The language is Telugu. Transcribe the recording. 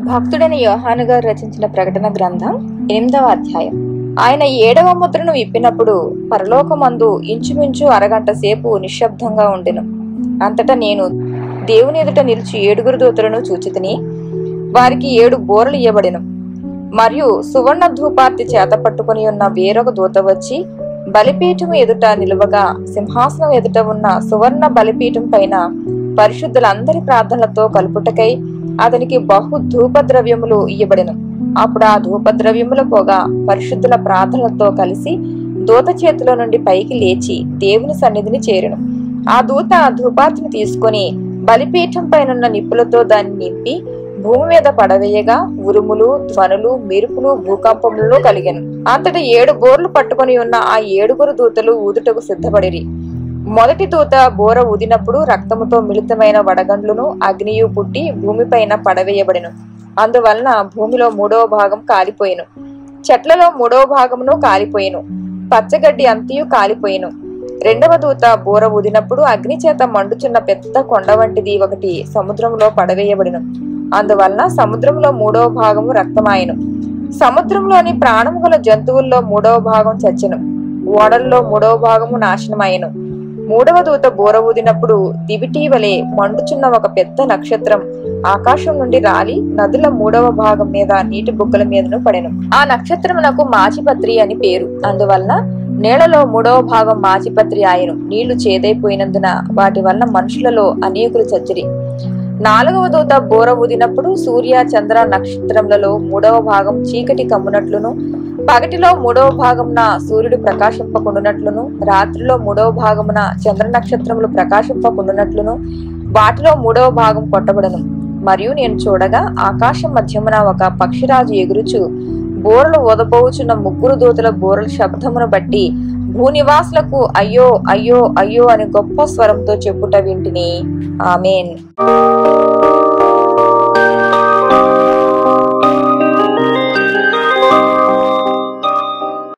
భక్తుడైన యోహాను గారు రచించిన ప్రకటన గ్రంథం 8వ అధ్యాయం. ఆయన 7వ ముద్రను విప్పినప్పుడు పరలోకమందు ఇంచుమించు అరగంట సేపు నిశ్శబ్దంగా ఉండెను. అంతటా నేను దేవుని ఎదుట నిలిచి 7 దూతలను చూచితిని. వారికి 7 బోరలు ఇయ్యబడెను. మరియు సువర్ణ ధూపార్తి చేత పట్టుకుని ఉన్న వేరొక దూత వచ్చి బలిపీఠము ఎదుట నిలువగా, సింహాసనం ఎదుట ఉన్న సువర్ణ బలిపీఠం పైన పరిశుద్ధులందరి ప్రార్థనలతో కలుపుటకై అతనికి బహు ధూపద్రవ్యములు ఇయ్యబడెను. అప్పుడు ఆ ధూపద్రవ్యముల పొగ పరిశుద్ధుల ప్రార్థనలతో కలిసి దూత చేతిలో నుండి పైకి లేచి దేవుని సన్నిధిని చేరెను. ఆ దూత ధూపార్తిని తీసుకొని బలిపీఠం పైనున్న నిప్పులతో దాన్ని నింపి భూమి మీద పడవేయగా ఉరుములు, ధ్వనులు, మెరుపులు, భూకంపములు కలిగెను. అంతటా 7 బోర్లు పట్టుకొని ఉన్న ఆ 7 దూతలు ఊదుటకు సిద్ధపడిరి. మొదటి దూత బోర ఊదినప్పుడు రక్తముతో మిళితమైన వడగండ్లును అగ్నియు పుట్టి భూమిపైన పడవేయబడెను. అందువలన భూమిలో 3వ భాగం కాలిపోయెను. చెట్లలో 3వ భాగమును కాలిపోయెను. పచ్చగడ్డి అంతయు కాలిపోయెను. రెండవ దూత బోర ఊదినప్పుడు అగ్ని చేత మండుచున్న పెద్ద కొండ వంటిది ఒకటి సముద్రంలో పడవేయబడెను. అందువలన సముద్రంలో 3వ భాగము రక్తమాయెను. సముద్రంలోని ప్రాణము గల జంతువుల్లో 3వ భాగం చచ్చెను. ఓడల్లో 3వ భాగము నాశనమాయెను. 3వ దూత బోర ఊదినప్పుడు దివిటీవలే మండుచున్న ఒక పెద్ద నక్షత్రం ఆకాశం నుండి రాలి నదుల 3వ భాగం మీద నీటి బుగ్గల మీదను పడెను. ఆ నక్షత్రమునకు మాచిపత్రి అని పేరు. అందువలన నేలలో 3వ భాగం మాచిపత్రి ఆయను. నీళ్లు చేదైపోయినందున వాటి వలన మనుషులలో అనేకులు చచ్చిరి. 4వ దూత బోర ఊదినప్పుడు సూర్య, చంద్ర నక్షత్రములలో 3వ భాగం చీకటి కమ్మునట్లును, పగటిలో 3వ భాగమున సూర్యుడు ప్రకాశింపకుండునట్లును, రాత్రిలో 3వ భాగమున చంద్ర నక్షత్రములు ప్రకాశింపకుండునట్లును వాటిలో 3వ భాగం కొట్టబడను. మరియు నేను చూడగా ఆకాశం మధ్యమున ఒక పక్షిరాజు ఎగురుచు బోరలు ఊదబోచున్న 3 దూతల బోరల శబ్దమును బట్టి భూనివాసులకు అయ్యో అయ్యో అయ్యో అని గొప్ప స్వరంతో చెప్పుట వింటిని. ఆమేన్.